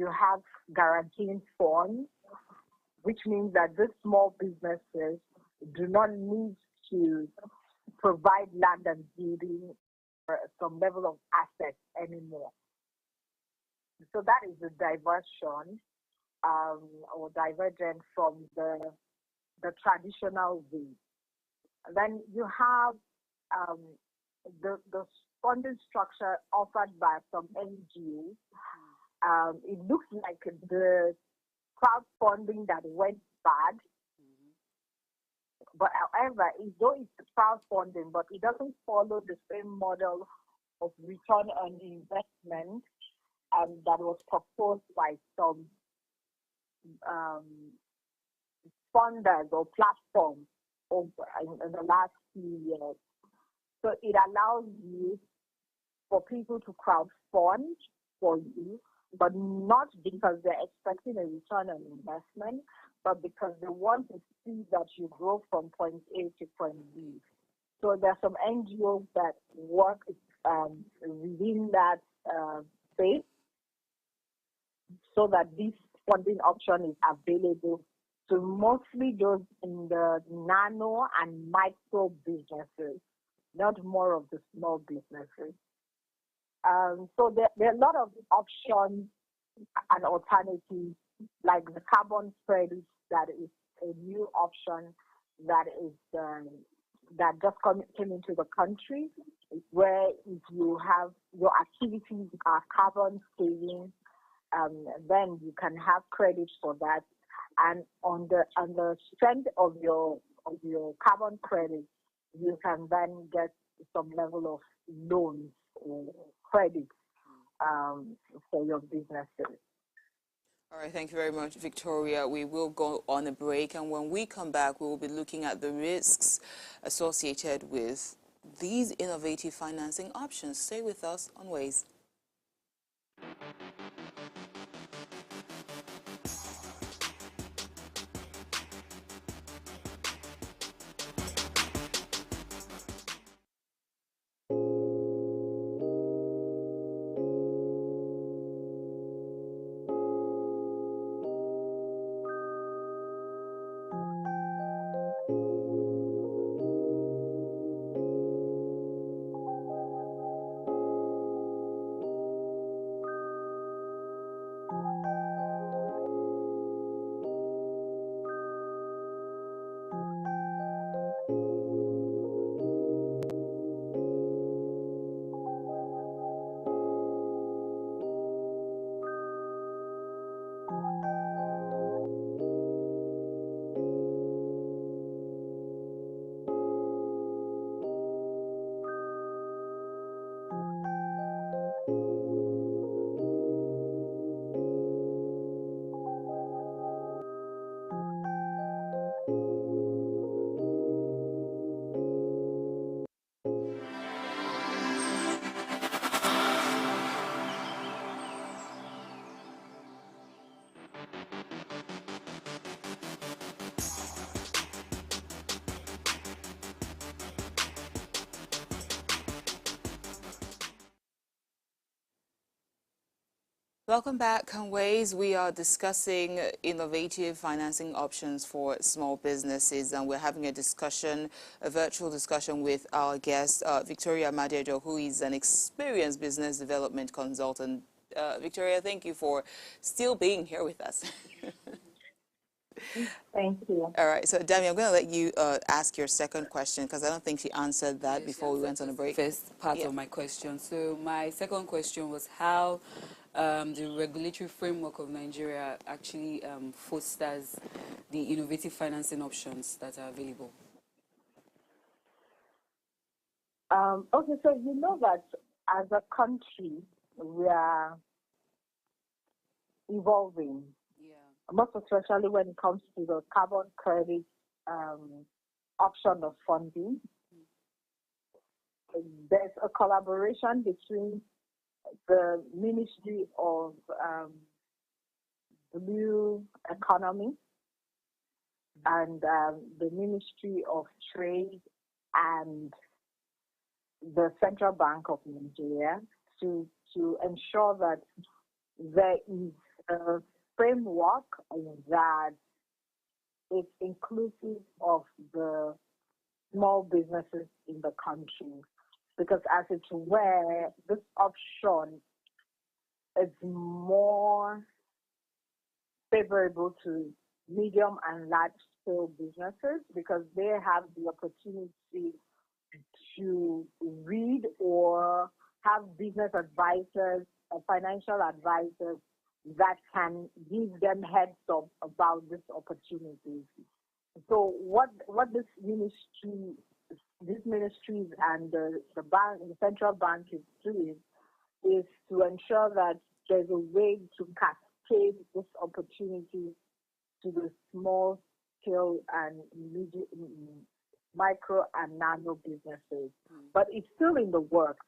you have guaranteeing funds, which means that these small businesses do not need to provide land and building or some level of assets anymore. So that is the diversion or divergent from the traditional way. And then you have the funding structure offered by some NGOs. It looks like the crowdfunding that went bad. But however, though it's crowdfunding, but it doesn't follow the same model of return on investment that was proposed by some funders or platforms in the last few years. So it allows you for people to crowdfund for you, but not because they're expecting a return on investment, but because they want to see that you grow from point A to point B. So there are some NGOs that work within that space so that this funding option is available to mostly those in the nano and micro businesses, not more of the small businesses. So there are a lot of options and alternatives, like the carbon credit that is a new option that is that just came into the country, where if you have your activities are carbon saving, then you can have credit for that. And on the strength of your carbon credit, you can then get some level of loans or credit for your businesses. All right, thank you very much, Victoria. We will go on a break, and when we come back, we will be looking at the risks associated with these innovative financing options. Stay with us on Ways. Welcome back on Ways. We are discussing innovative financing options for small businesses, and we're having a discussion, a virtual discussion with our guest, Victoria Madejo, who is an experienced business development consultant. Victoria, thank you for still being here with us. Thank you. All right, so Dami, I'm going to let you ask your second question, because I don't think she answered that before we went on a break. First part of my question. So my second question was how the regulatory framework of Nigeria actually fosters the innovative financing options that are available. Okay, so you know that as a country, we are evolving. Most especially when it comes to the carbon credit option of funding. There's a collaboration between the Ministry of Blue Economy and the Ministry of Trade and the Central Bank of Nigeria to ensure that there is a framework that is inclusive of the small businesses in the country. Because as it's where this option is more favorable to medium and large scale businesses because they have the opportunity to read or have business advisors or financial advisors that can give them heads up about this opportunity. So what these ministries and the bank, the central bank is doing is to ensure that there's a way to cascade this opportunity to the small scale and medium, micro and nano businesses. But it's still in the works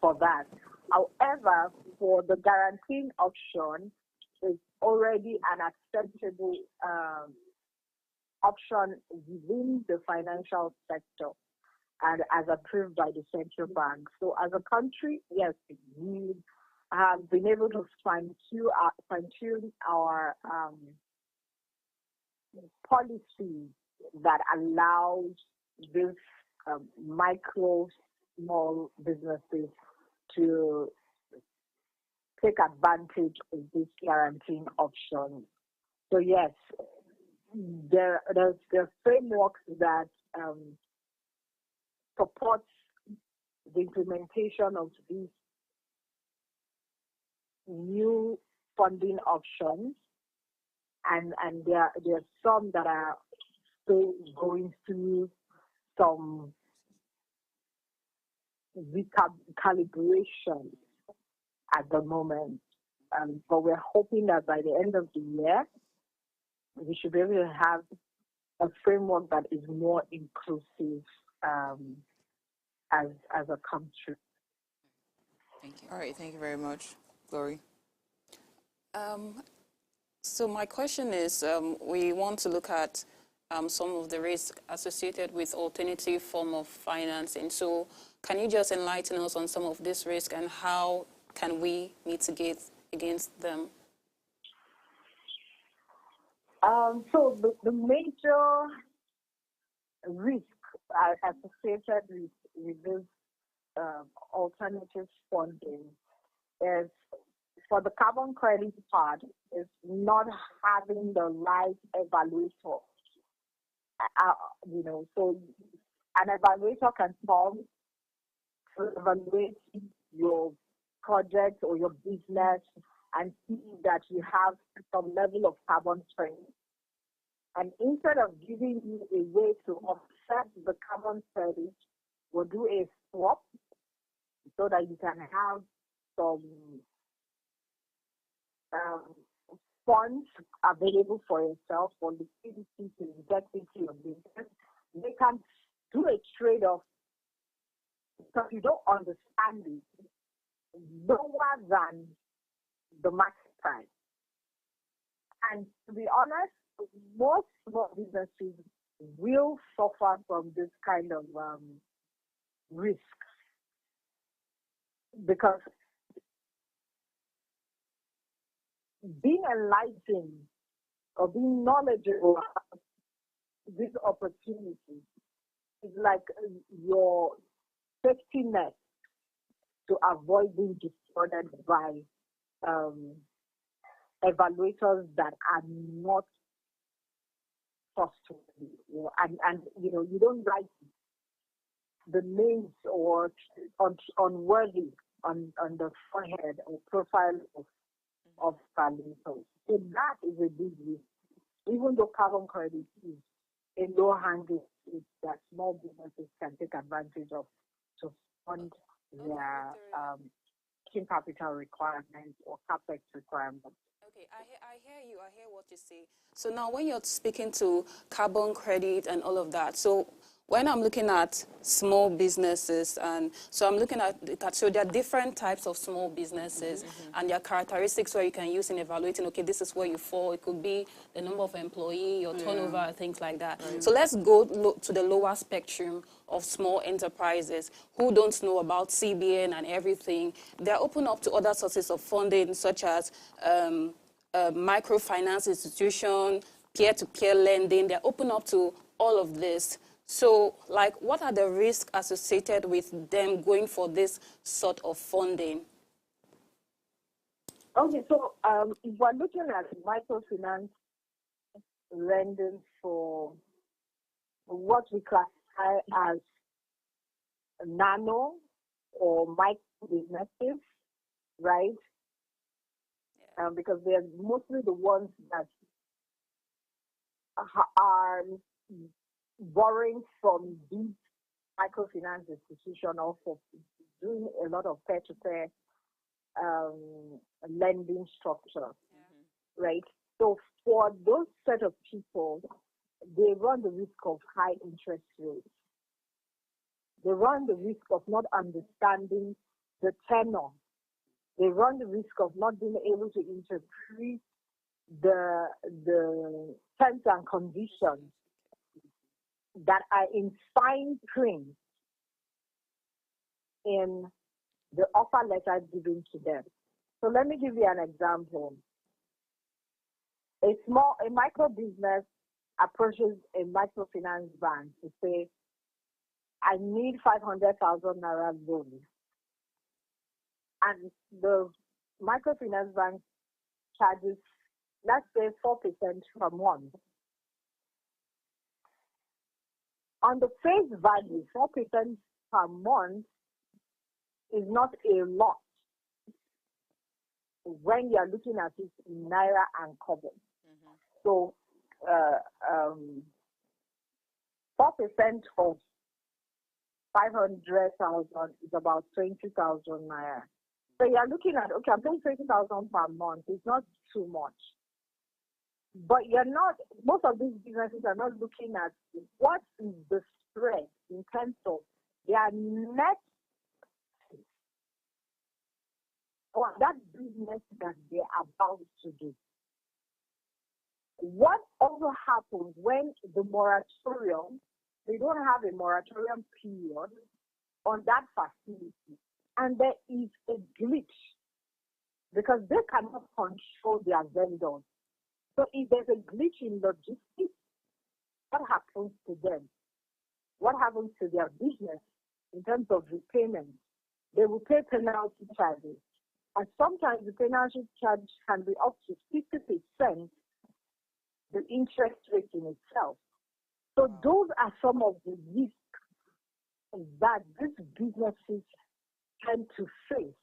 for that. However, for the guaranteeing option, is already an acceptable option within the financial sector and as approved by the central bank. So as a country, yes, we have been able to fine-tune our policy that allows these micro, small businesses to take advantage of this guaranteeing option. So yes, there's frameworks that supports the implementation of these new funding options, and there are some that are still going through some recalibration at the moment. But we're hoping that by the end of the year, we should be able to have a framework that is more inclusive as a country. Thank you. All right, thank you very much. Glory. So my question is, we want to look at some of the risks associated with alternative form of financing. So can you just enlighten us on some of this risk and how can we mitigate against them? So the major risk associated with this alternative funding is for the carbon credit part is not having the right evaluator. So an evaluator can come to evaluate your project or your business and see that you have some level of carbon credit. And instead of giving you a way to offset the carbon credit, we'll do a swap so that you can have some funds available for yourself for liquidity to inject into your business. They can do a trade-off because you don't understand it lower than the market price. And to be honest, most small businesses will suffer from this kind of risk because being enlightened or being knowledgeable about this opportunity is like your safety net to avoid being distorted by evaluators that are not trustworthy. And you don't write the names or unworthy on the forehead or profile of evaluators. So that is a big risk. Even though carbon credit is a low-hanging fruit that small businesses can take advantage of to fund their working capital requirements or capex requirements. Okay, I hear you. I hear what you say. So now when you're speaking to carbon credit and all of that, so when I'm looking at small businesses, and so I'm looking at, so there are different types of small businesses, and there are characteristics where you can use in evaluating, okay, this is where you fall. It could be the number of employee, your turnover, things like that. So let's go to the lower spectrum of small enterprises who don't know about CBN and everything. They're open up to other sources of funding, such as microfinance institution, peer-to-peer lending. They're open up to all of this. So, like, what are the risks associated with them going for this sort of funding? Okay, so if we're looking at microfinance lending for what we classify as nano or micro businesses, right? Because they're mostly the ones that are borrowing from big microfinance institution or for doing a lot of peer-to-peer lending structure, right? So for those set of people, they run the risk of high interest rates. They run the risk of not understanding the tenor. They run the risk of not being able to interpret the terms and conditions that are in fine print in the offer letter given to them. So let me give you an example. A micro business approaches a microfinance bank to say, I need 500,000 naira loan. And the microfinance bank charges, let's say, 4% per month. On the face value, 4% per month is not a lot when you're looking at it in naira and kobo. So 4% of 500,000 is about 20,000 naira. So you're looking at, okay, I'm paying 20,000 per month. It's not too much. But you're not, most of these businesses are not looking at what is the spread in terms of their net or that business that they're about to do. What also happens when the moratorium, they don't have a moratorium period on that facility, and there is a glitch because they cannot control their vendors. So if there's a glitch in logistics, what happens to them? What happens to their business in terms of repayment? They will pay penalty charges. And sometimes the penalty charge can be up to 50% the interest rate in itself. So those are some of the risks that these businesses tend to face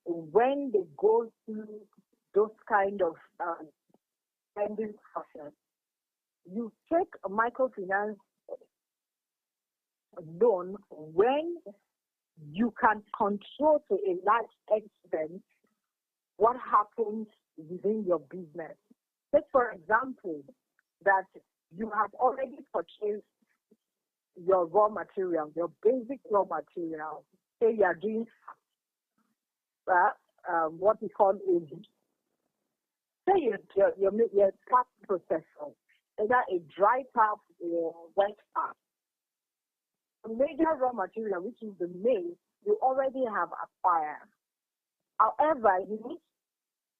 when they go through those kind of lending process. You take a microfinance loan when you can control to a large extent what happens within your business. Take, for example, that you have already purchased your raw material, your basic raw material. Say you are doing what we call AV. Say you're pap processor, either a dry pap or wet pap. The major raw material, which is the maize, you already have acquired. However, you need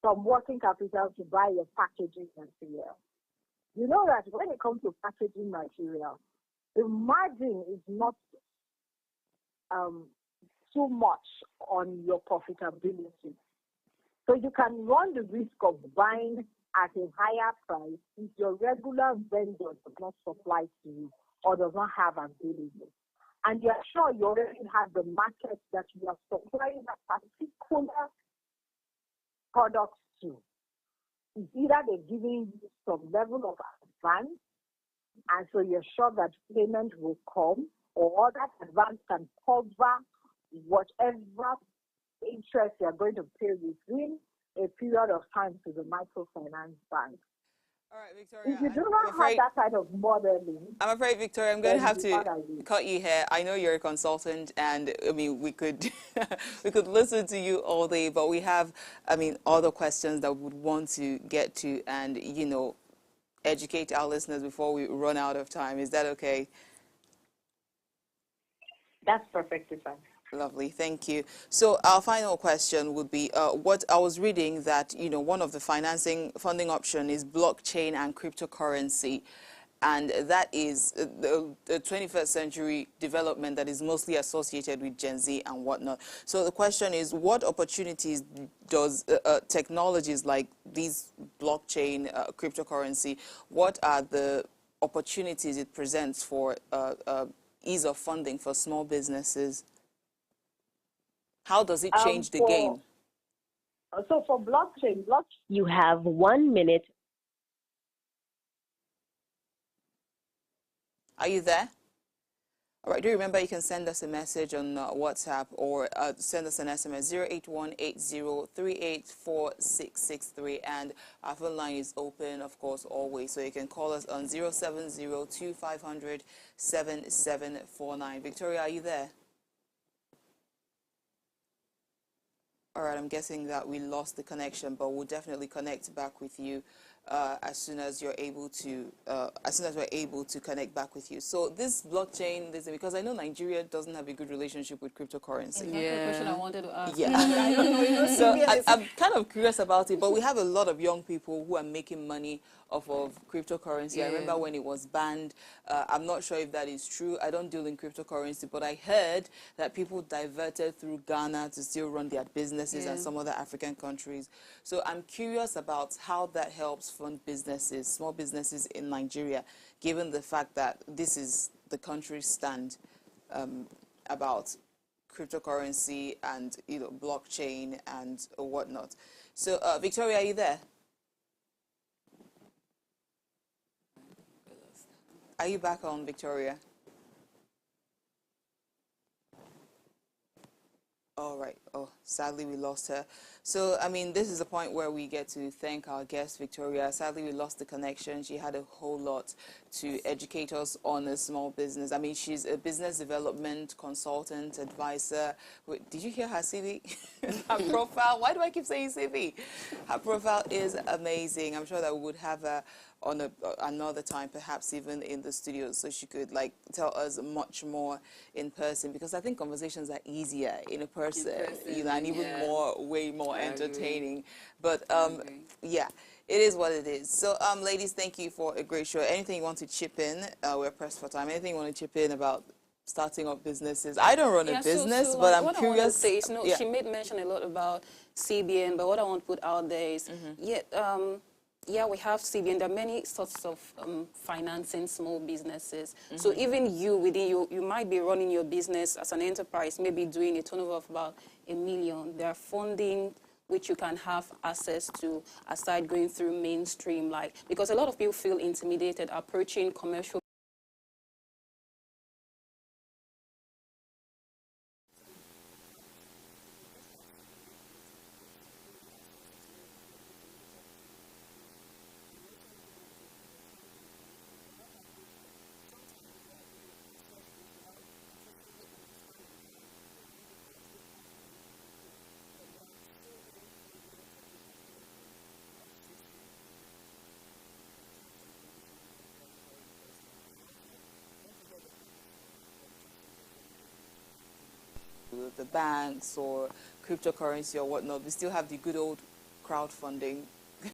some working capital to buy your packaging material. You know that when it comes to packaging material, the margin is not too much on your profitability. So you can run the risk of buying at a higher price if your regular vendor does not supply to you or does not have available. And you're sure you already have the market that you are supplying that particular product to. It's either they're giving you some level of advance, and so you're sure that payment will come, or that advance can cover whatever interest you're going to pay within a period of time to the microfinance bank. All right, Victoria, If you do I'm not have afraid that kind of modeling, I'm afraid, Victoria, I'm going to then have you to can't agree. cut you here. I know you're a consultant, and I mean, we could we could listen to you all day, but we have, I mean, other questions that we would want to get to, and educate our listeners before we run out of time. Is that okay? That's perfectly fine. Lovely, thank you. So our final question would be, what I was reading that, one of the funding option is blockchain and cryptocurrency. And that is the 21st century development that is mostly associated with Gen Z and whatnot. So the question is, what opportunities does technologies like these blockchain, cryptocurrency, what are the opportunities it presents for ease of funding for small businesses? How does it change the For game? so for blockchain, You have 1 minute. Are you there? All right, do remember you can send us a message on WhatsApp or send us an SMS 08180384663, and our phone line is open, of course, always. So you can call us on 07025007749. Victoria, are you there? All right, I'm guessing that we lost the connection, but we'll definitely connect back with you as soon as you're able to, as soon as we're able to connect back with you. So this blockchain, because I know Nigeria doesn't have a good relationship with cryptocurrency. Exactly the question I wanted to ask. Yeah. I don't know, So CBN is I'm kind of curious about it, but we have a lot of young people who are making money off of cryptocurrency. I remember when it was banned. I'm not sure if that is true. I don't deal in cryptocurrency, but I heard that people diverted through Ghana to still run their businesses and some other African countries. So I'm curious about how that helps fund businesses, small businesses in Nigeria, given the fact that this is the country's stand about cryptocurrency and blockchain and whatnot. So Victoria, are you there? Are you back on, Victoria? All right. Oh, sadly, we lost her. So, I mean, this is the point where we get to thank our guest, Victoria. Sadly, we lost the connection. She had a whole lot to educate us on a small business. I mean, she's a business development consultant, advisor. Wait, did you hear her CV? Her profile? Why do I keep saying CV? Her profile is amazing. I'm sure that we would have her on another time, perhaps even in the studio, so she could tell us much more in person, because I think conversations are easier in person, and even way more entertaining. But yeah, it is what it is. So ladies, thank you for a great show. Anything you want to chip in? We're pressed for time. Anything you want to chip in about starting up businesses? I don't run a business, but I'm what curious. I want to say is, she made mention a lot about CBN, but what I want to put out there is, yeah, we have CBN. There are many sorts of financing small businesses. So even you, within you might be running your business as an enterprise, maybe doing a turnover of about $1 million. There are funding which you can have access to aside going through mainstream, because a lot of people feel intimidated approaching commercial. The banks or cryptocurrency or whatnot, we still have the good old crowdfunding